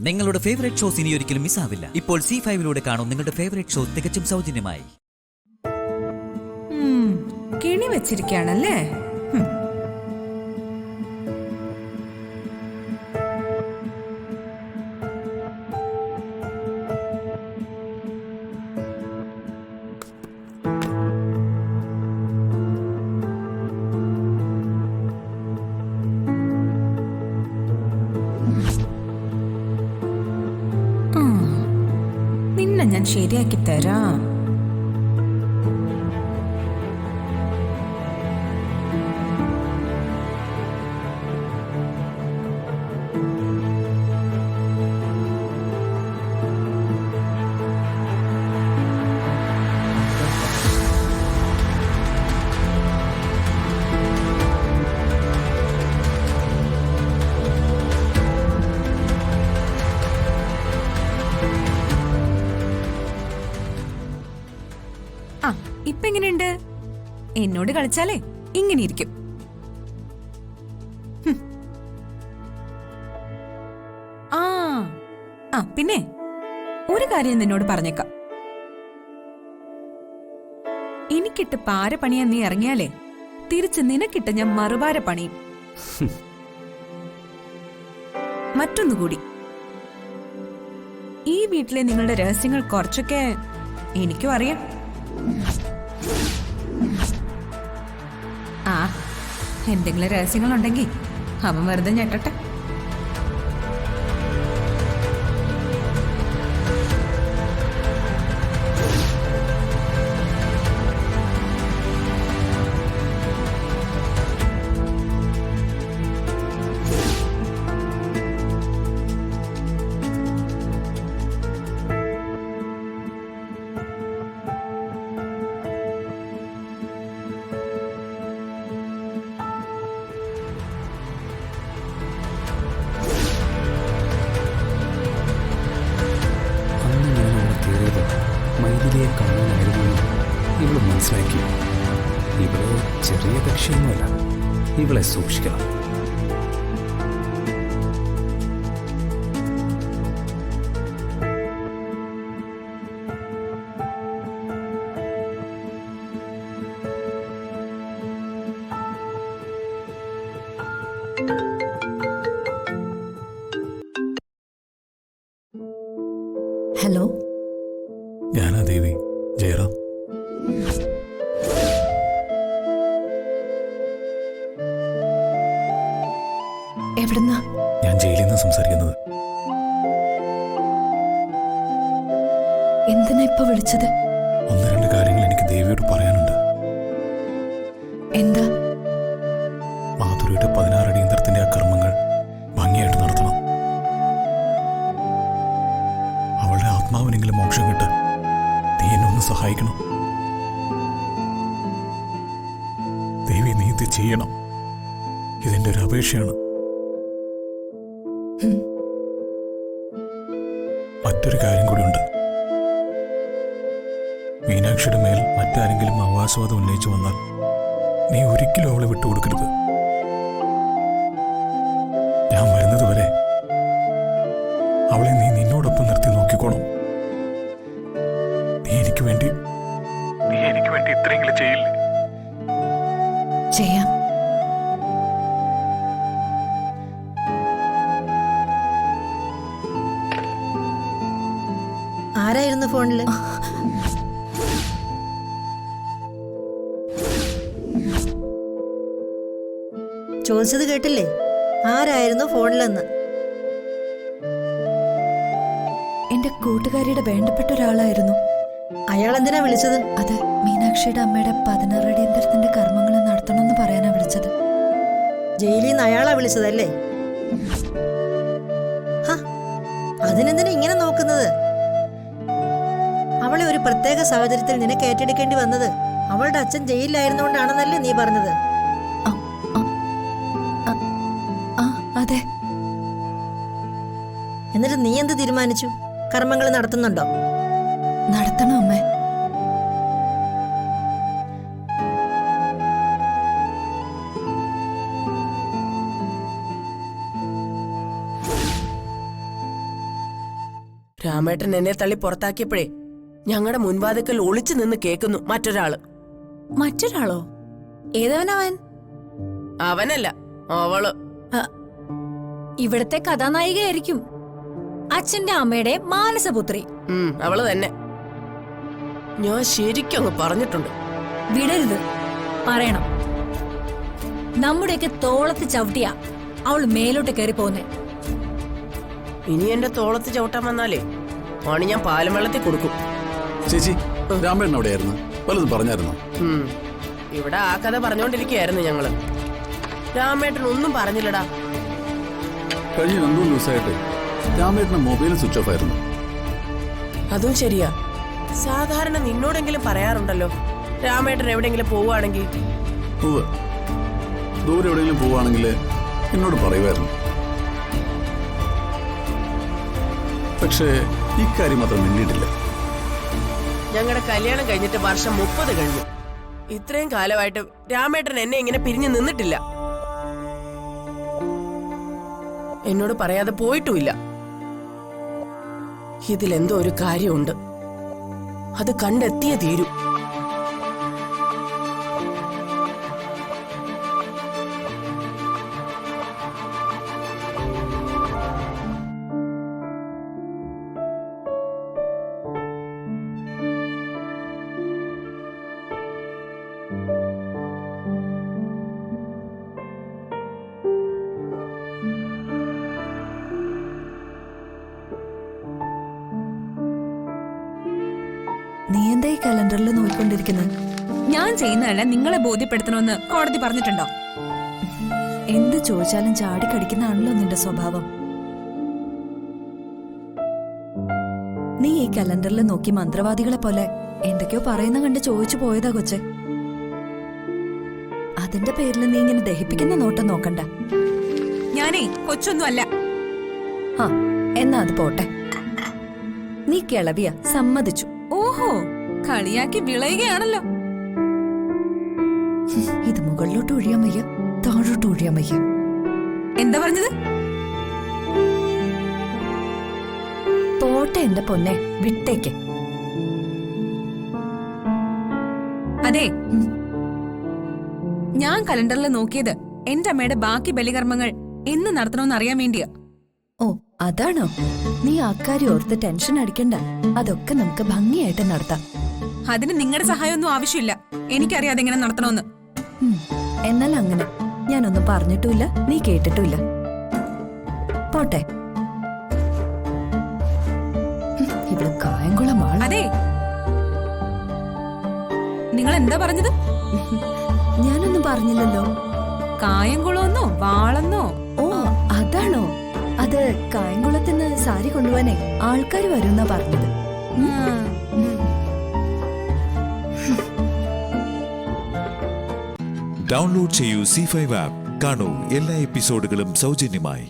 നിങ്ങളുടെ favourite shows ഇനി ഒരിക്കലും മിസ്സാവില്ല. ഇപ്പോൾ C5 കാണും നിങ്ങളുടെ ഫേവറേറ്റ് ഷോ തികച്ചും സൗജന്യമായി. കിണി വെച്ചിരിക്കുകയാണല്ലേ? നിന്നെ ഞാൻ ശരിയാക്കി തരാം. ഇപ്പൊ എങ്ങനെയുണ്ട്? എന്നോട് കളിച്ചാലേ ഇങ്ങനെ ഇരിക്കും. പിന്നെ ഒരു കാര്യം നിന്നോട് പറഞ്ഞേക്കാം. എനിക്കിട്ട് പാര പണിയാൻ നീ ഇറങ്ങിയാലേ തിരിച്ച് നിനക്കിട്ട് ഞാൻ മറുപാര പണിയും. മറ്റൊന്നുകൂടി, ഈ വീട്ടിലെ നിങ്ങളുടെ രഹസ്യങ്ങൾ കുറച്ചൊക്കെ എനിക്കും അറിയാം. എന്തെങ്കിലും രഹസ്യങ്ങളുണ്ടെങ്കിൽ അവൻ വെറുതെ ഞെട്ടട്ടെ. മൈഥിലിയെ കാണാനായിരുന്നു ഇവള് മനസ്സിലാക്കി. ഇവള് ചെറിയ കക്ഷിയൊന്നുമല്ല, ഇവളെ സൂക്ഷിക്കണം. ഹലോ, ഞാനാ ദേവി, ജയറാം. എവിടുന്നാ? ഞാൻ ജയിലിൽ നിന്ന് സംസാരിക്കുന്നത്. എന്തിനാ ഇപ്പൊ വിളിച്ചത്? ഒന്ന് രണ്ട് കാര്യങ്ങൾ എനിക്ക് ദേവിയോട് പറയാനുണ്ട്. എന്താ? മാധുരിയുടെ 16 അടിയന്തരത്തിന്റെ ആ കർമ്മങ്ങൾ ഭംഗിയായിട്ട് നടത്തണം. അവളുടെ ആത്മാവിനെങ്കിലും മോക്ഷം കിട്ടാൻ നീ എന്നെ ഒന്ന് സഹായിക്കണം. ദേവി, നീ ഇത് ചെയ്യണം. ഇതെന്റെ ഒരു അപേക്ഷയാണ്. മറ്റൊരു കാര്യം കൂടിയുണ്ട്. മീനാക്ഷിയുടെ മേൽ മറ്റാരെങ്കിലും അവകാശവാദം ഉന്നയിച്ചു വന്നാൽ നീ ഒരിക്കലും അവളെ വിട്ടുകൊടുക്കരുത്. ഞാൻ വരുന്നത് വരെ അവളെ നീ നിന്നോടൊപ്പം നിർത്തി നോക്കിക്കോണം. നീ എനിക്ക് വേണ്ടി ഇത്രയെങ്കിലും ചെയ്യില്ലേ? ചെയ്യാം. ആരായിരുന്നു ഫോണില്? ചോദിച്ചത് കേട്ടില്ലേ? ആരായിരുന്നു ഫോണിലെന്ന്? എന്റെ കൂട്ടുകാരിയുടെ വേണ്ടപ്പെട്ട ഒരാളായിരുന്നു. അയാൾ എന്തിനാ വിളിച്ചത്? അത് മീനാക്ഷിയുടെ അമ്മയുടെ 16 അടിയന്തരത്തിന്റെ കർമ്മങ്ങൾ നടത്തണമെന്ന് പറയാനാ വിളിച്ചത്. ജയിലിൽ നിന്ന് അയാളാ വിളിച്ചതല്ലേ? അതിനെന്തിനാ ഇങ്ങനെ നോക്കുന്നത്? അവളെ ഒരു പ്രത്യേക സാഹചര്യത്തിൽ നിനക്ക് ഏറ്റെടുക്കേണ്ടി വന്നത് അവളുടെ അച്ഛൻ ജയിലിലായിരുന്നുകൊണ്ടാണെന്നല്ലേ നീ പറഞ്ഞത്? അതെ. എന്നിട്ട് നീ എന്ത് തീരുമാനിച്ചു? കർമ്മങ്ങൾ നടത്തുന്നുണ്ടോ? നടത്തണം അമ്മേ. രാമേട്ടൻ എന്നെ തള്ളി പുറത്താക്കിയപ്പോഴേ ഞങ്ങളുടെ മുൻവാതിക്കൽ ഒളിച്ചു നിന്ന് കേൾക്കുന്നു മറ്റൊരാള്. മറ്റൊരാളോ? ഏതവനവൻ? അവനല്ല, അവള്. ഇവിടത്തെ കഥാനായികയായിരിക്കും. അച്ഛന്റെ അമ്മയുടെ മാനസപുത്രി. അവള് തന്നെ. ഞാൻ ശരിക്കും അങ്ങ് പറഞ്ഞിട്ടുണ്ട്. വിടരുത്, പറയണം. നമ്മുടെയൊക്കെ തോളത്ത് ചവിട്ടിയാ അവള് മേലോട്ട് കയറി പോന്നെ. ഇനി എന്റെ തോളത്ത് ചവിട്ടാൻ വന്നാലേ ആണ് ഞാൻ പാലും വെള്ളത്തിൽ കൊടുക്കും. ചേച്ചി, രാമേട്ടൻ എവിടെയായിരുന്നു? വല്ലതും പറഞ്ഞായിരുന്നോ? ഇവിടെ ആ കഥ പറഞ്ഞോണ്ടിരിക്കുകയായിരുന്നു ഞങ്ങള്. രാമേട്ടൻ ഒന്നും പറഞ്ഞില്ലടാ. കഴിഞ്ഞ 2-3 ദിവസമായിട്ട് രാമേട്ടന്റെ മൊബൈൽ സ്വിച്ച് ഓഫ് ആയിരുന്നു. അതും ശരിയാ. സാധാരണ നിന്നോടെങ്കിലും പറയാറുണ്ടല്ലോ രാമേട്ടൻ എവിടെയെങ്കിലും പോവുകയാണെങ്കിൽ. ദൂരെ എവിടെയെങ്കിലും പോവുകയാണെങ്കിൽ എന്നോട് പറയുമായിരുന്നു. പക്ഷേ ഇക്കാര്യം മാത്രം മിണ്ടിയിട്ടില്ല. ഞങ്ങളുടെ കല്യാണം കഴിഞ്ഞിട്ട് വർഷം 30 കഴിഞ്ഞു. ഇത്രയും കാലമായിട്ട് രാമേട്ടൻ എന്നെ ഇങ്ങനെ പിരിഞ്ഞു നിന്നിട്ടില്ല. എന്നോട് പറയാതെ പോയിട്ടുമില്ല. ഇതിലെന്തോ ഒരു കാര്യമുണ്ട്. അത് കണ്ടെത്തിയേ തീരൂ. നീ എന്താ ഈ കലണ്ടറിൽ നോക്കിക്കൊണ്ടിരിക്കുന്നത്? ഞാൻ ചെയ്യുന്നതല്ല നിങ്ങളെ ബോധ്യപ്പെടുത്തണമെന്ന് കോടതി പറഞ്ഞിട്ടുണ്ടോ? എന്ത് ചോദിച്ചാലും ചാടിക്കടിക്കുന്നതാണല്ലോ നിന്റെ സ്വഭാവം. നീ ഈ കലണ്ടറിൽ നോക്കി മന്ത്രവാദികളെ പോലെ എന്തൊക്കെയോ പറയുന്ന കണ്ട് ചോദിച്ചു പോയതാ കൊച്ചെ. അതിന്റെ പേരിൽ നീ ഇങ്ങനെ ദഹിപ്പിക്കുന്ന നോട്ടം നോക്കണ്ട. ഞാനേ കൊച്ചൊന്നും അല്ല. ആ എന്നാ അത് പോട്ടെ. നീ കിളവിയ, സമ്മതിച്ചു. ഓഹോ, കളിയാക്കി വിളയുകയാണല്ലോ. ഇത് മുകളിലോട്ട് ഒഴിയാൻ വയ്യ, താഴോട്ട് ഒഴിയാൻ വയ്യ. എന്താ പറഞ്ഞത്? പോട്ടെ എന്റെ പൊന്നെ, വിട്ടേക്ക്. അതെ, ഞാൻ കലണ്ടറിൽ നോക്കിയത് എന്റെ അമ്മയുടെ ബാക്കി ബലികർമ്മങ്ങൾ എന്ന് നടത്തണമെന്ന് അറിയാൻ വേണ്ടിയാ. ഓ അതാണോ? നീ അക്കാര്യം ഓർത്ത് ടെൻഷൻ അടിക്കണ്ട. അതൊക്കെ നമുക്ക് ഭംഗിയായിട്ട് നടത്താം. അതിന് നിങ്ങളുടെ സഹായമൊന്നും ആവശ്യമില്ല. എനിക്കറിയാം അതെങ്ങനെ നടത്തണമെന്ന്. എന്നാൽ അങ്ങനെ ഞാനൊന്നും പറഞ്ഞിട്ടുമില്ല, നീ കേട്ടിട്ടുമില്ല. പോട്ടെ. ഇവിടെ കായംകുളം ആൾ. അതെ, നിങ്ങൾ എന്താ പറഞ്ഞത്? ഞാനൊന്നും പറഞ്ഞില്ലല്ലോ. കായംകുളമെന്നോ വാളെന്നോ? ഓ അതാണോ? അത് കായംകുളത്തിന് സാരി കൊണ്ടുപോവാനേ ആൾക്കാർ വരുന്നാ പറഞ്ഞത്. ഡൗൺലോഡ് ചെയ്യൂ C5 ആപ്പ്. കാണൂ എല്ലാ എപ്പിസോഡുകളും സൗജന്യമായി.